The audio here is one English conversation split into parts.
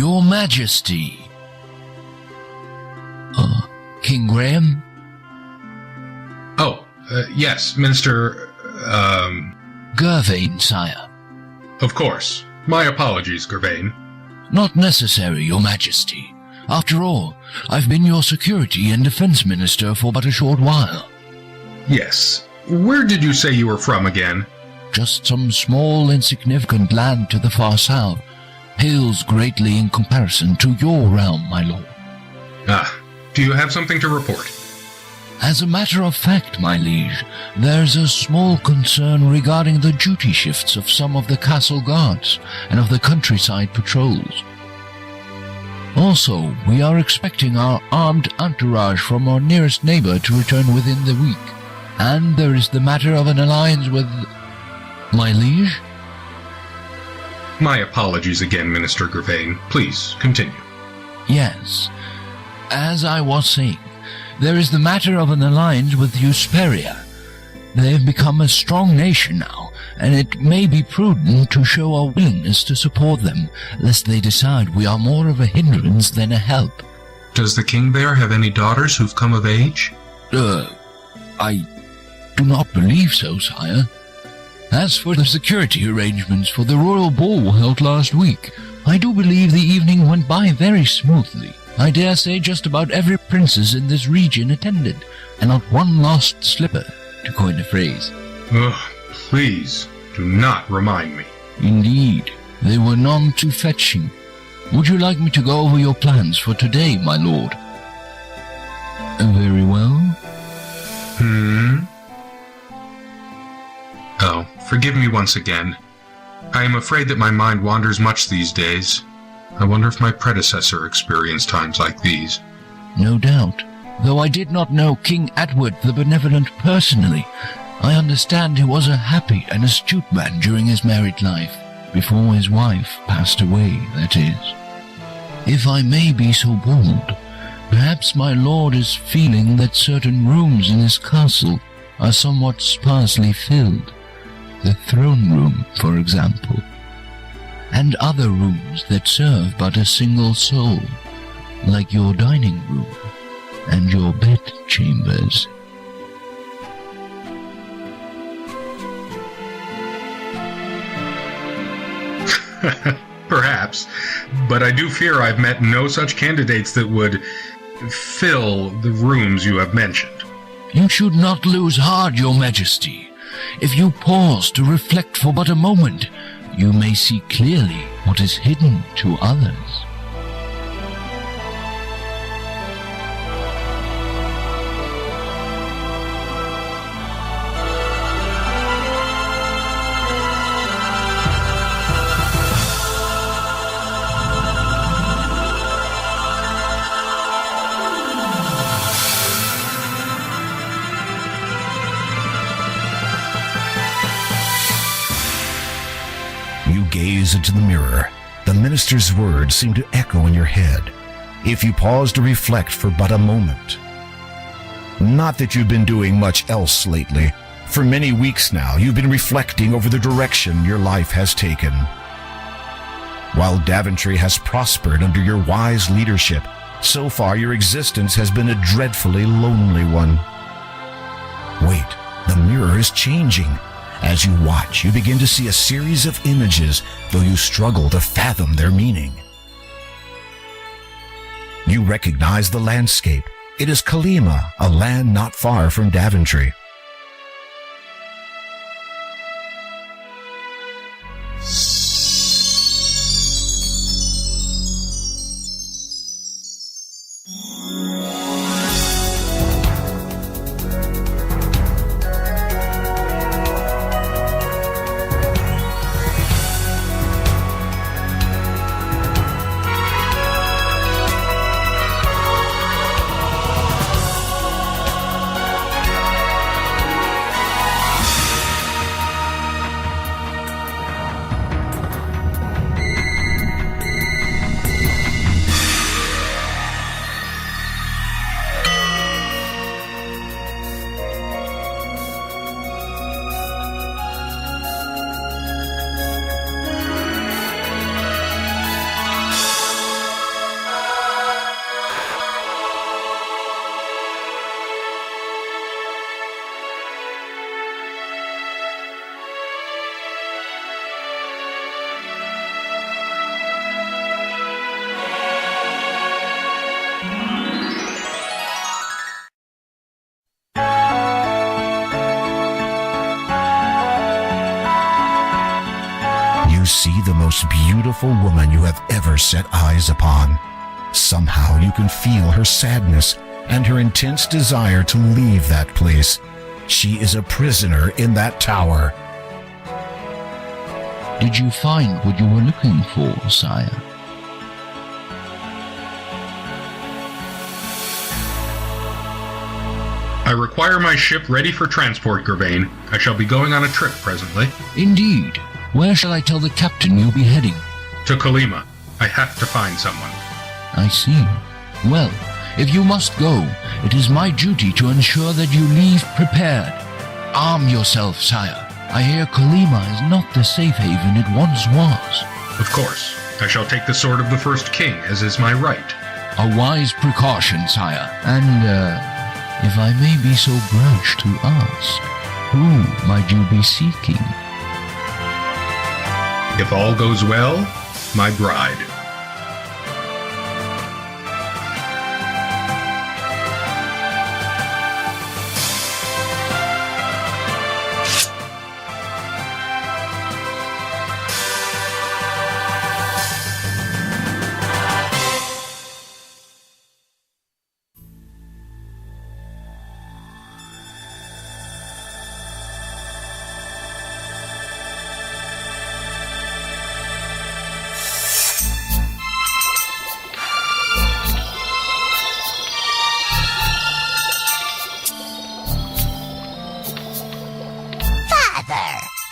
Your Majesty. King Graham? Oh, yes, Minister, Gervain, sire. Of course. My apologies, Gervain. Not necessary, Your Majesty. After all, I've been your security and defense minister for but a short while. Yes. Where did you say you were from again? Just some small, insignificant land to the far south. Pales greatly in comparison to your realm, my lord. Do you have something to report? As a matter of fact, my liege, there's a small concern regarding the duty shifts of some of the castle guards and of the countryside patrols. Also, we are expecting our armed entourage from our nearest neighbor to return within the week. And there is the matter of an alliance with... my liege? My apologies again, Minister Gervain. Please, continue. Yes. As I was saying, there is the matter of an alliance with Hesperia. They've become a strong nation now, and it may be prudent to show our willingness to support them, lest they decide we are more of a hindrance than a help. Does the king there have any daughters who've come of age? I do not believe so, sire. As for the security arrangements for the royal ball held last week, I do believe the evening went by very smoothly. I dare say just about every princess in this region attended, and not one lost slipper, to coin a phrase. Please, do not remind me. Indeed, they were none too fetching. Would you like me to go over your plans for today, my lord? Very well. Oh, forgive me once again. I am afraid that my mind wanders much these days. I wonder if my predecessor experienced times like these. No doubt. Though I did not know King Edward the Benevolent personally, I understand he was a happy and astute man during his married life, before his wife passed away, that is. If I may be so bold, perhaps my lord is feeling that certain rooms in his castle are somewhat sparsely filled. The throne room, for example, and other rooms that serve but a single soul, like your dining room and your bed chambers. Perhaps, but I do fear I've met no such candidates that would fill the rooms you have mentioned. You should not lose heart, Your Majesty. If you pause to reflect for but a moment, you may see clearly what is hidden to others. You gaze into the mirror. The minister's words seem to echo in your head. If you pause to reflect for but a moment. Not that you've been doing much else lately. For many weeks now, you've been reflecting over the direction your life has taken. While Daventry has prospered under your wise leadership, so far your existence has been a dreadfully lonely one. Wait, the mirror is changing. As you watch, you begin to see a series of images, though you struggle to fathom their meaning. You recognize the landscape. It is Kalima, a land not far from Daventry. see the most beautiful woman you have ever set eyes upon. Somehow you can feel her sadness and her intense desire to leave that place. She is a prisoner in that tower. Did you find what you were looking for, sire? I require my ship ready for transport, Gervain. I shall be going on a trip presently. Indeed. Where shall I tell the captain you'll be heading? To Kolyma. I have to find someone. I see. Well, if you must go, it is my duty to ensure that you leave prepared. Arm yourself, sire. I hear Kolyma is not the safe haven it once was. Of course. I shall take the sword of the first king, as is my right. A wise precaution, sire. And, if I may be so brash to ask, who might you be seeking? If all goes well, my bride.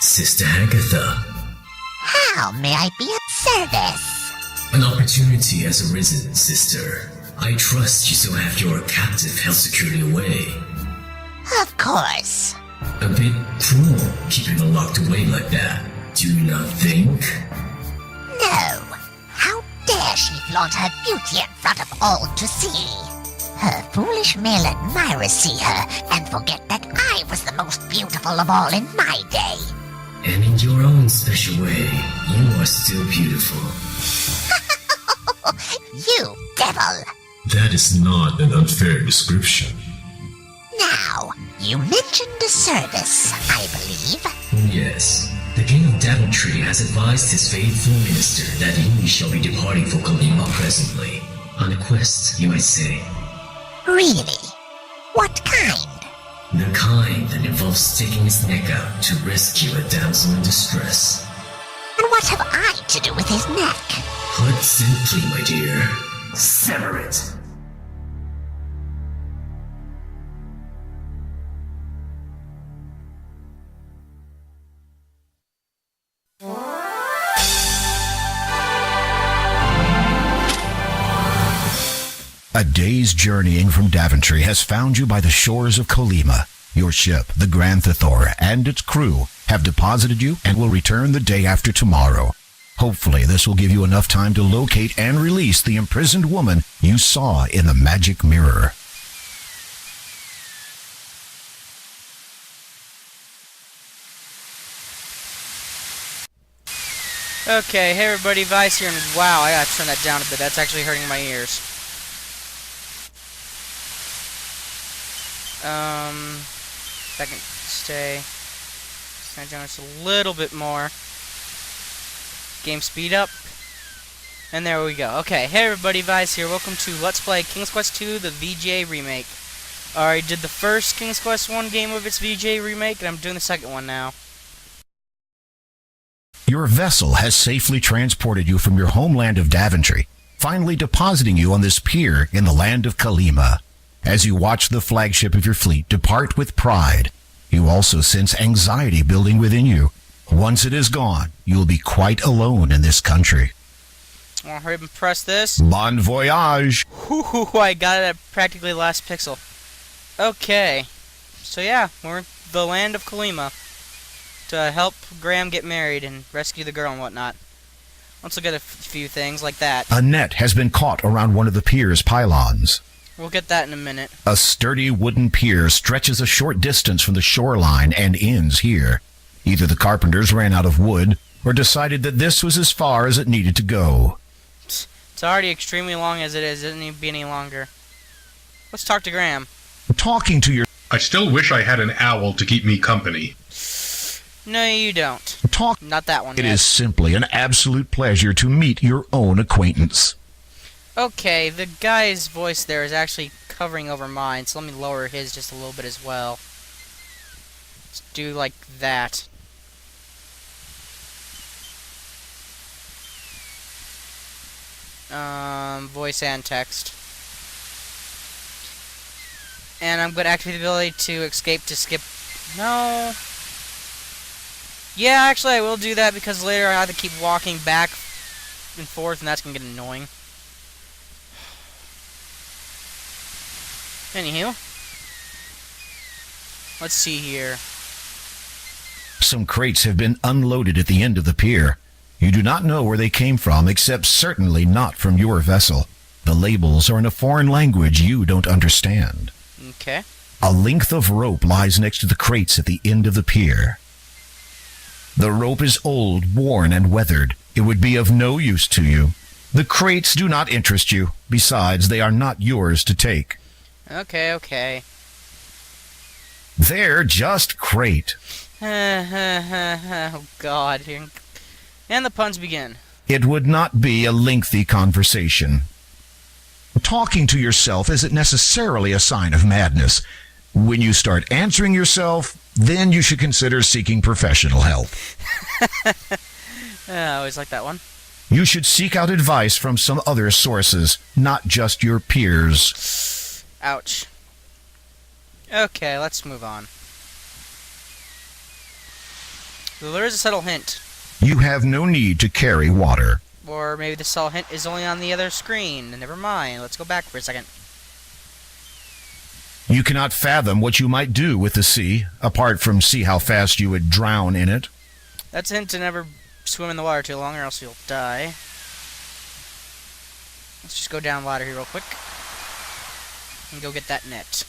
Sister Agatha. How may I be of service? An opportunity has arisen, sister. I trust you still have your captive held securely away. Of course. A bit cruel, keeping her locked away like that. Do you not think? No. How dare she flaunt her beauty in front of all to see? Her foolish male admirers see her and forget that I was the most beautiful of all in my day. And in your own special way, you are still beautiful. You devil! That is not an unfair description. Now, you mentioned a service, I believe. Yes. The King of Daventry has advised his faithful minister that he shall be departing for Kolyma presently. On a quest, you might say. Really? What kind? The kind that involves sticking his neck out to rescue a damsel in distress. And what have I to do with his neck? Put simply, my dear, sever it. A day's journeying from Daventry has found you by the shores of Kolyma. Your ship, the Grand Thethor, and its crew have deposited you and will return the day after tomorrow. Hopefully, this will give you enough time to locate and release the imprisoned woman you saw in the magic mirror. Okay, hey everybody, Vice here, and wow, I gotta turn that down a bit. That's actually hurting my ears. Second stay. Turn it down just a little bit more. Game speed up. And there we go. Okay, hey everybody, Vice here. Welcome to Let's Play King's Quest II, the VGA remake. I already did the first King's Quest I game of its VGA remake, and I'm doing the second one now. Your vessel has safely transported you from your homeland of Daventry, finally depositing you on this pier in the land of Kolyma. As you watch the flagship of your fleet depart with pride, you also sense anxiety building within you. Once it is gone, you will be quite alone in this country. I'll hurry up and press this. Bon voyage! Whoo, I got it at practically the last pixel. Okay. So yeah, we're in the land of Kolyma to help Graham get married and rescue the girl and whatnot. Let's look at a few things like that. A net has been caught around one of the pier's pylons. We'll get that in a minute. A sturdy wooden pier stretches a short distance from the shoreline and ends here. Either the carpenters ran out of wood or decided that this was as far as it needed to go. It's already extremely long as it is. It doesn't need to be any longer. Let's talk to Graham. Talking to your... I still wish I had an owl to keep me company. No, you don't. Talk. Not that one It yet. is simply an absolute pleasure to meet your own acquaintance. Okay, the guy's voice there is actually covering over mine, so let me lower his just a little bit as well. Let's do like that. Voice and text. And I'm going to activate the ability to escape to skip. No. Yeah, actually I will do that because later I have to keep walking back and forth and that's going to get annoying. Anywho. Let's see here. Some crates have been unloaded at the end of the pier. You do not know where they came from, except certainly not from your vessel. The labels are in a foreign language you don't understand. Okay. A length of rope lies next to the crates at the end of the pier. The rope is old, worn, and weathered. It would be of no use to you. The crates do not interest you. Besides, they are not yours to take. Okay. They're just crate. Oh God. And the puns begin. It would not be a lengthy conversation. Talking to yourself isn't necessarily a sign of madness. When you start answering yourself, then you should consider seeking professional help. I always like that one. You should seek out advice from some other sources, not just your peers. Ouch. Okay, let's move on. There is a subtle hint. You have no need to carry water. Or maybe the subtle hint is only on the other screen. Never mind. Let's go back for a second. You cannot fathom what you might do with the sea, apart from see how fast you would drown in it. That's a hint to never swim in the water too long or else you'll die. Let's just go down ladder here real quick. And go get that net.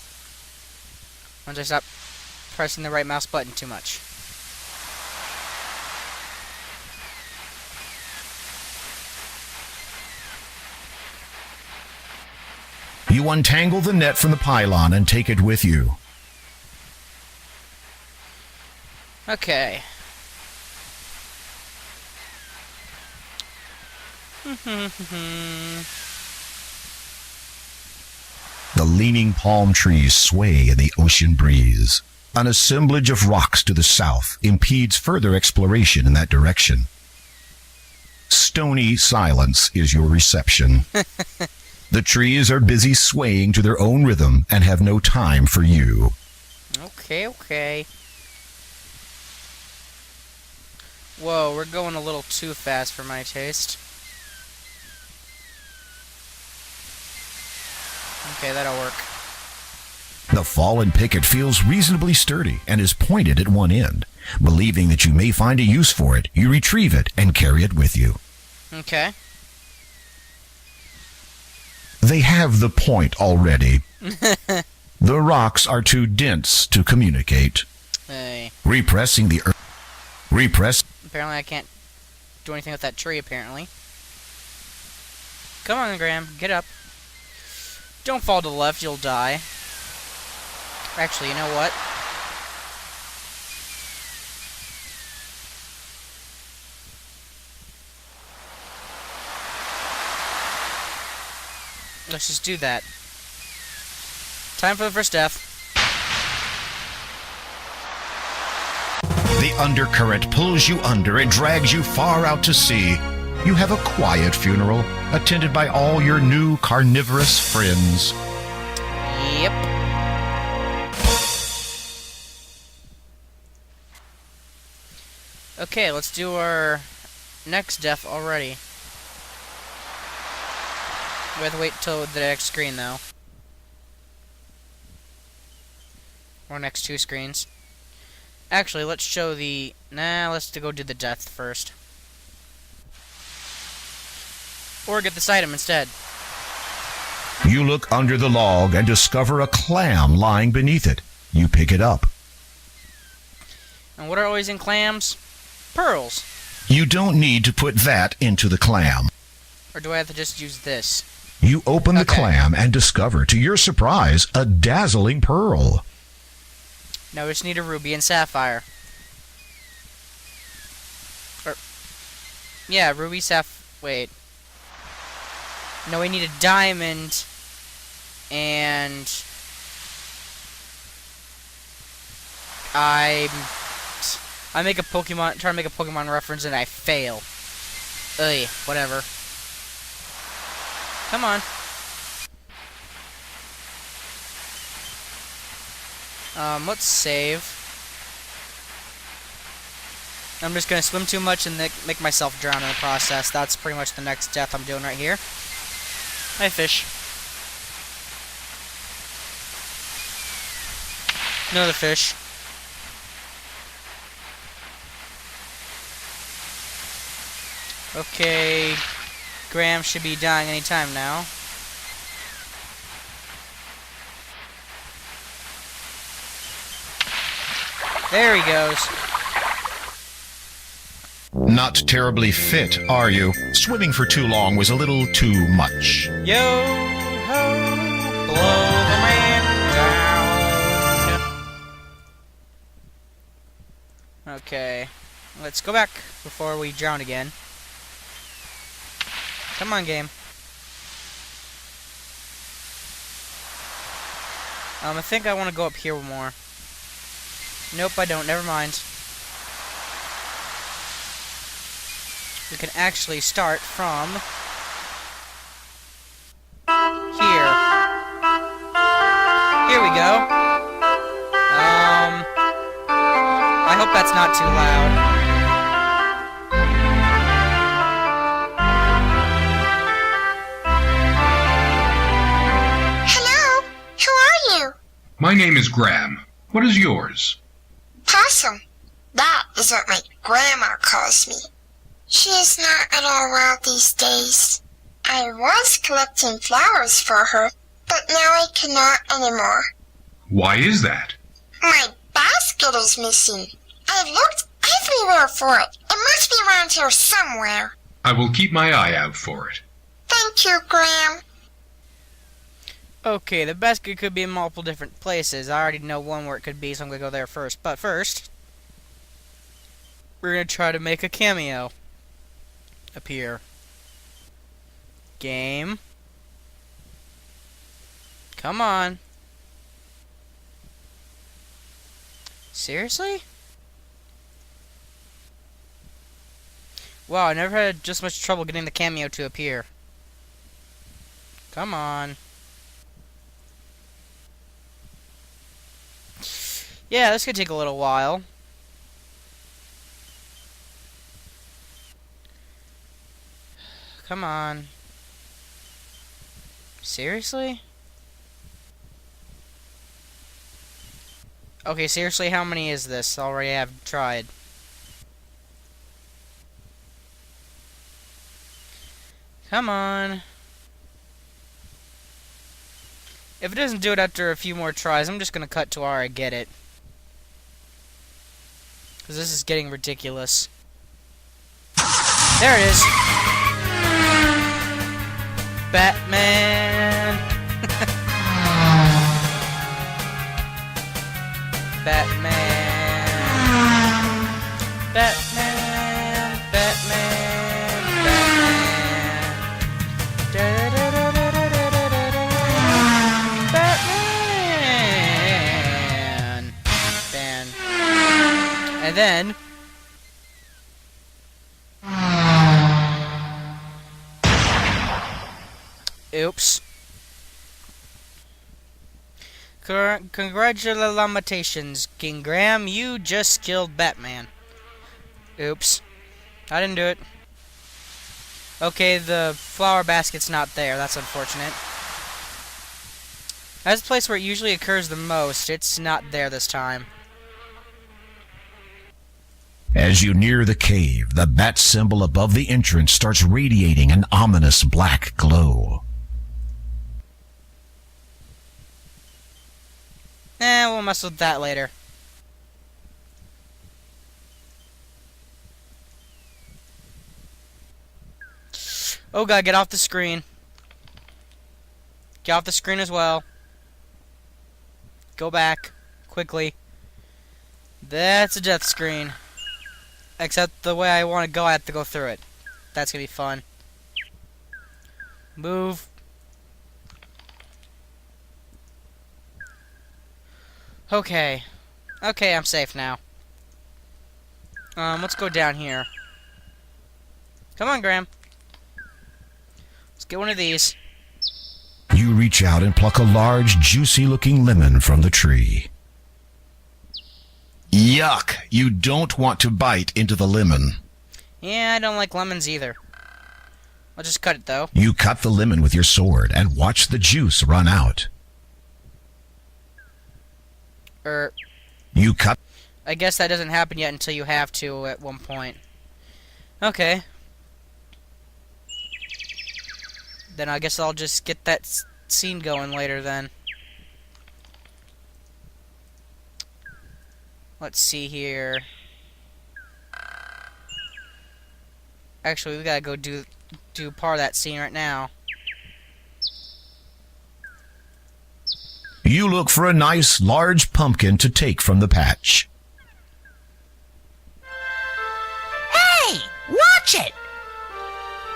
Once I stop pressing the right mouse button too much. You untangle the net from the pylon and take it with you. Okay. The leaning palm trees sway in the ocean breeze. An assemblage of rocks to the south impedes further exploration in that direction. Stony silence is your reception. The trees are busy swaying to their own rhythm and have no time for you. Okay. Whoa, we're going a little too fast for my taste. Okay, that'll work. The fallen picket feels reasonably sturdy and is pointed at one end. Believing that you may find a use for it, you retrieve it and carry it with you. Okay. They have the point already. The rocks are too dense to communicate. Hey. Repressing the earth. Apparently I can't do anything with that tree, apparently. Come on, Graham. Get up. Don't fall to the left, you'll die. Actually, you know what? Let's just do that. Time for the first death. The undercurrent pulls you under and drags you far out to sea. You have a quiet funeral, attended by all your new carnivorous friends. Yep. Okay, let's do our next death already. We have to wait till the next screen, though. Or next two screens. Actually, let's show the... let's go do the death first. Or get this item instead. You look under the log and discover a clam lying beneath it. You pick it up. And what are always in clams? Pearls. You don't need to put that into the clam. Or do I have to just use this? You open the Okay. clam and discover, to your surprise, a dazzling pearl. Now we just need a ruby and sapphire. Yeah, ruby wait. No, we need a diamond. And... I make a Pokemon, try to make a Pokemon reference and I fail. Ugh, whatever. Come on. Let's save. I'm just gonna swim too much and make myself drown in the process. That's pretty much the next death I'm doing right here. Hi, fish. Another fish. Okay, Graham should be dying anytime now. There he goes. Not terribly fit, are you? Swimming for too long was a little too much. Yo ho, blow the man down. Okay, let's go back before we drown again. Come on, game. I think I want to go up here more. Nope, I don't. Never mind. We can actually start from here. Here we go. I hope that's not too loud. My name is Graham. What is yours? Possum. That is what my grandma calls me. She is not at all well these days. I was collecting flowers for her, but now I cannot anymore. Why is that? My basket is missing. I looked everywhere for it. It must be around here somewhere. I will keep my eye out for it. Thank you, Graham. Okay, the basket could be in multiple different places. I already know one where it could be, so I'm going to go there first. But first, we're going to try to make a cameo appear. Game. Come on. Seriously? Wow, I never had just much trouble getting the cameo to appear. Come on. Yeah, this could take a little while. Come on. Seriously? Okay, seriously, how many is this? Already have tried. Come on. If it doesn't do it after a few more tries, I'm just gonna cut to where I get it. Because this is getting ridiculous. There it is! Batman! Batman! Batman! Batman! Batman! Batman! Ban. And then... Oops. Congratulations, King Graham. You just killed Batman. Oops. I didn't do it. Okay, the flower basket's not there. That's unfortunate. That's the place where it usually occurs the most. It's not there this time. As you near the cave, the bat symbol above the entrance starts radiating an ominous black glow. We'll mess with that later. Oh god, get off the screen. Get off the screen as well. Go back. Quickly. That's a death screen. Except the way I want to go, I have to go through it. That's gonna be fun. Move. Okay. Okay, I'm safe now. Let's go down here. Come on, Graham. Let's get one of these. You reach out and pluck a large, juicy-looking lemon from the tree. Yuck! You don't want to bite into the lemon. Yeah, I don't like lemons either. I'll just cut it, though. You cut the lemon with your sword and watch the juice run out. You cut... I guess that doesn't happen yet until you have to at one point. Okay. Then I guess I'll just get that scene going later then. Let's see here. Actually, we gotta go do part of that scene right now. You look for a nice, large pumpkin to take from the patch. Hey, watch it!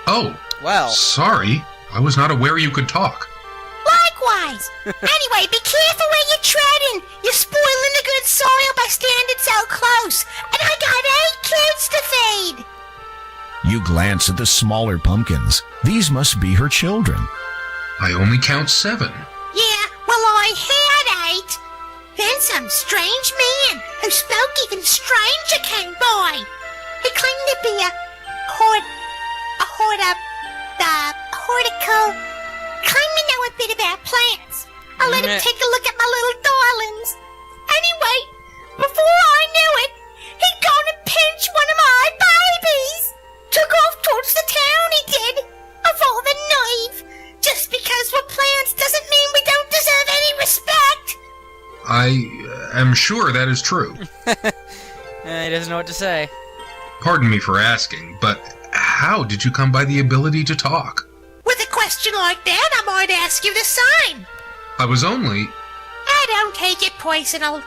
Oh, Well, sorry. I was not aware you could talk. Likewise. Anyway, be careful where you're treading. You're spoiling the good soil by standing so close. And I got 8 kids to feed. You glance at the smaller pumpkins. These must be her children. I only count 7. Yeah, well, I had 8. Then some strange man who spoke even stranger came by. He claimed to be a horticle. Claimed to know a bit about plants. I let him take a look at my little darlings. Anyway, before I knew it, he'd gone and pinched one of my babies. Took off towards the town, he did. Of all the naive. Just because we're plants doesn't mean we don't deserve any respect. I am sure that is true. he doesn't know what to say. Pardon me for asking, but how did you come by the ability to talk? With a question like that, I might ask you the same. I was only... I don't take it personal.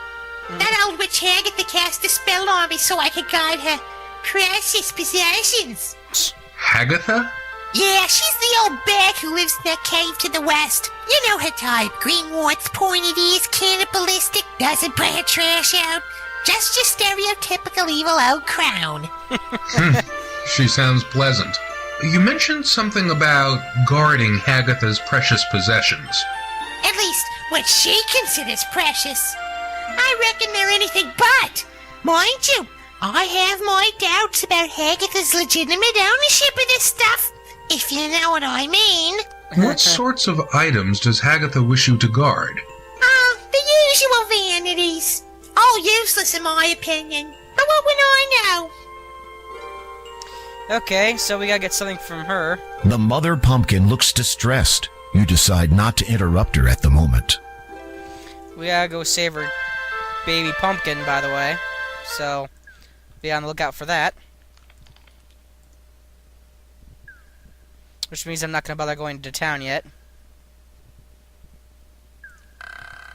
That old witch Agatha cast a spell on me so I could guide her precious possessions. Hagatha? Yeah, she's the old bear who lives in that cave to the west. You know her type. Green warts, pointed ears, cannibalistic, doesn't put her trash out. Just your stereotypical evil old crown. She sounds pleasant. You mentioned something about guarding Hagatha's precious possessions. At least, what she considers precious. I reckon they're anything but. Mind you, I have my doubts about Hagatha's legitimate ownership of this stuff, if you know what I mean. What sorts of items does Hagatha wish you to guard? The usual vanities. All useless in my opinion. But what would I know? Okay, so we gotta get something from her. The mother pumpkin looks distressed. You decide not to interrupt her at the moment. We gotta go save her baby pumpkin, by the way. So, be on the lookout for that. Which means I'm not gonna bother going to town yet.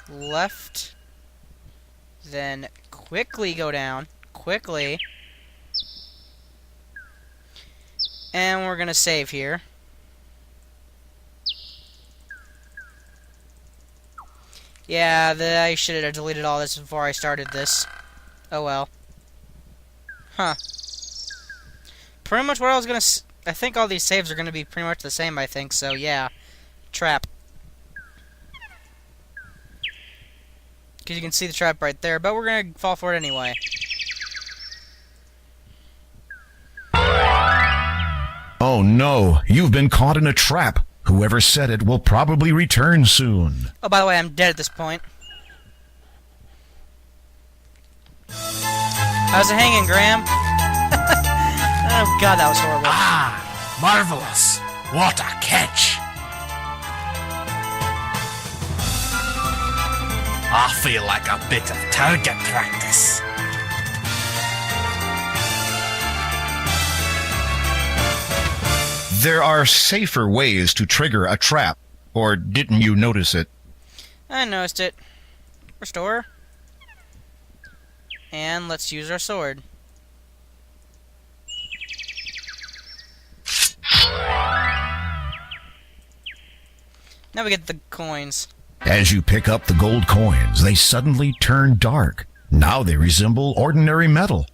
Left. Then quickly go down. Quickly. And we're gonna save here. Yeah, I should have deleted all this before I started this. Oh well. Huh. Pretty much what I was gonna I think all these saves are gonna be pretty much the same, I think, so yeah. Trap. Because you can see the trap right there, but we're gonna fall for it anyway. Oh no, you've been caught in a trap. Whoever set it will probably return soon. Oh, by the way, I'm dead at this point. How's it hanging, Graham? Oh god, that was horrible. Ah, marvelous. What a catch. I feel like a bit of target practice. There are safer ways to trigger a trap, or didn't you notice it? I noticed it. Restore. And let's use our sword. Now we get the coins. As you pick up the gold coins, they suddenly turn dark. Now they resemble ordinary metal.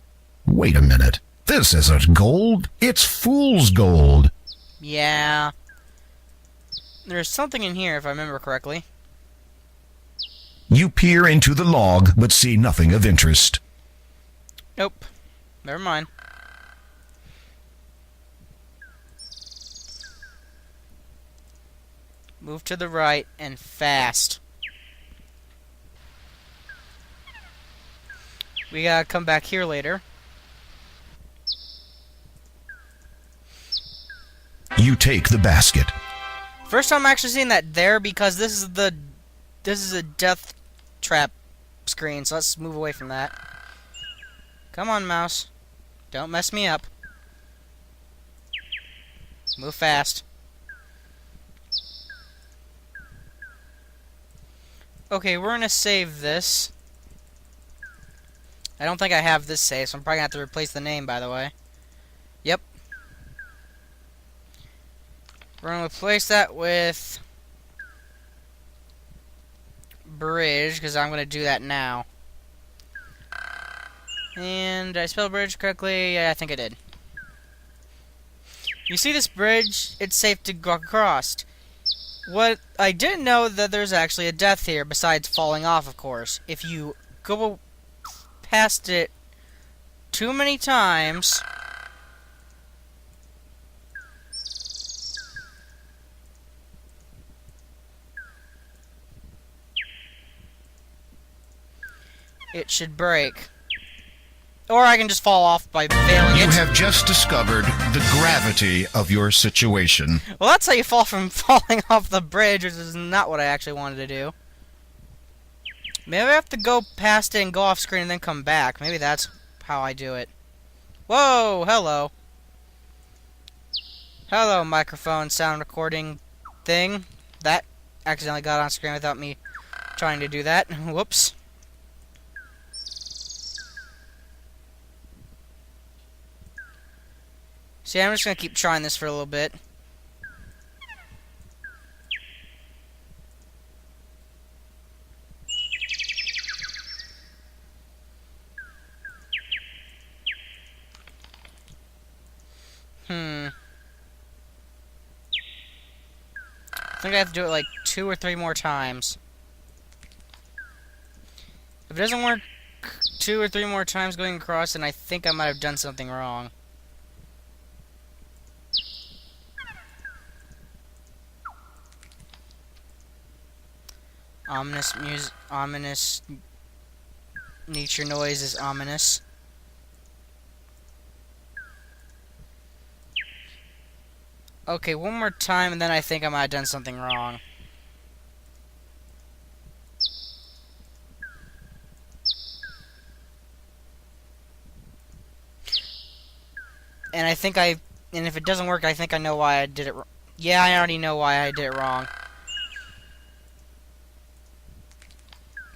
Wait a minute. This isn't gold. It's fool's gold. Yeah. There's something in here, if I remember correctly. You peer into the log, but see nothing of interest. Nope. Never mind. Move to the right and fast. We gotta come back here later. You take the basket. First time I'm actually seeing that there because this is a death trap screen, so let's move away from that. Come on, mouse. Don't mess me up. Move fast. Okay, we're gonna save this. I don't think I have this saved, so I'm probably gonna have to replace the name, by the way. Yep. We're gonna replace that with bridge, because I'm gonna do that now. And did I spell bridge correctly? Yeah, I think I did. You see this bridge? It's safe to go across. What I didn't know that there's actually a death here, besides falling off, of course. If you go past it too many times, it should break. Or I can just fall off by failing it. You have just discovered the gravity of your situation. Well, that's how you fall from falling off the bridge, which is not what I actually wanted to do. Maybe I have to go past it and go off screen and then come back. Maybe that's how I do it. Whoa, hello. Hello, microphone sound recording thing. That accidentally got on screen without me trying to do that. Whoops. See, I'm just gonna keep trying this for a little bit. I think I have to do it like 2 or 3 more times. If it doesn't work 2 or 3 more times going across, then I think I might have done something wrong. Ominous nature noise is ominous. Okay, one more time and then I think I might have done something wrong. And if it doesn't work, I think I know why I did it wrong. Yeah, I already know why I did it wrong.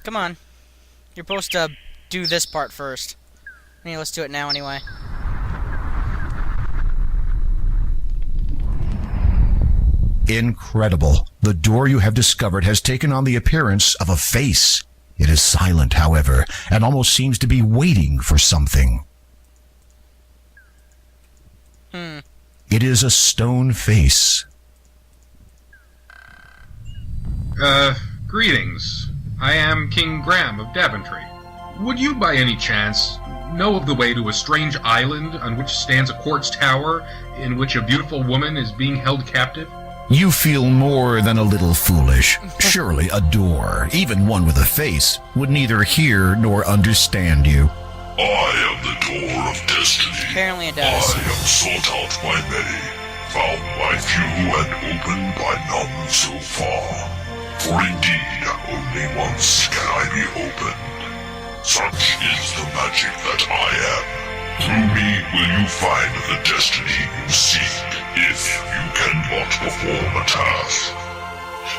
Come on. You're supposed to do this part first. Anyway, let's do it now anyway. Incredible. The door you have discovered has taken on the appearance of a face. It is silent, however, and almost seems to be waiting for something. It is a stone face. Greetings. I am King Graham of Daventry. Would you, by any chance, know of the way to a strange island on which stands a quartz tower in which a beautiful woman is being held captive? You feel more than a little foolish. Surely a door, even one with a face, would neither hear nor understand you. I am the door of destiny. Apparently it does. I am sought out by many, found by few, and opened by none so far. For indeed, only once can I be opened. Such is the magic that I am. Through me will you find the destiny you seek, if you cannot perform a task.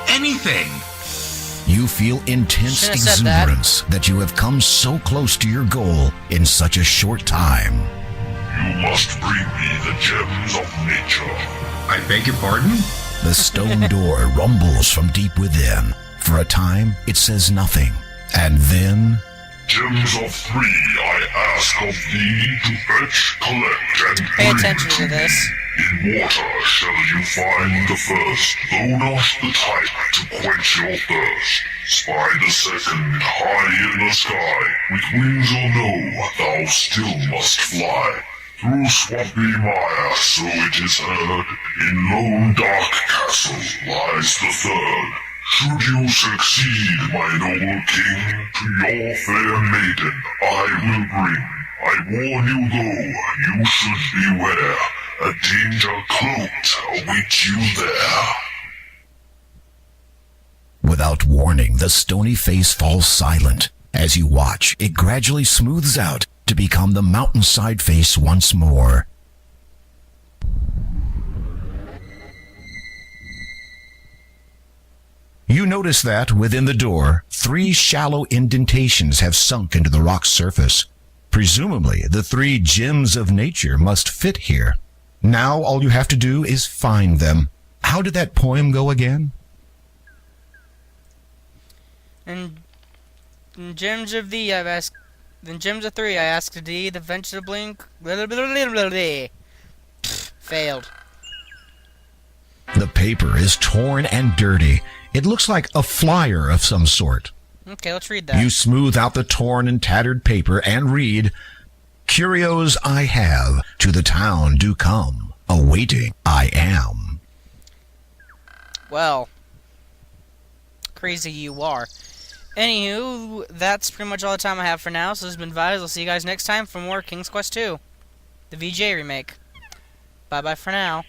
Anything! You feel intense exuberance that you have come so close to your goal in such a short time. You must bring me the gems of nature. I beg your pardon? The stone door rumbles from deep within. For a time, it says nothing. And then... Gems of 3 I ask of thee to fetch, collect, and Pay bring attention to this. In water shall you find the first, though not the type to quench your thirst. Spy the second, high in the sky, with wings or no, thou still must fly. Through swampy mire, so it is heard, in lone dark castle lies the third. Should you succeed, my noble king, to your fair maiden I will bring. I warn you though, you should beware, a danger cloaked awaits you there. Without warning, the stony face falls silent. As you watch, it gradually smooths out to become the mountainside face once more. You notice that, within the door, 3 shallow indentations have sunk into the rock's surface. Presumably, the 3 gems of nature must fit here. Now all you have to do is find them. How did that poem go again? And gems of thee I've asked. Then gems of 3 I asked of thee, the venture to blink. Failed. The paper is torn and dirty. It looks like a flyer of some sort. Okay, let's read that. You smooth out the torn and tattered paper and read, Curios I have, to the town do come, awaiting I am. Well, crazy you are. Anywho, that's pretty much all the time I have for now. So this has been Vibes. I'll see you guys next time for more King's Quest II, the VGA remake. Bye-bye for now.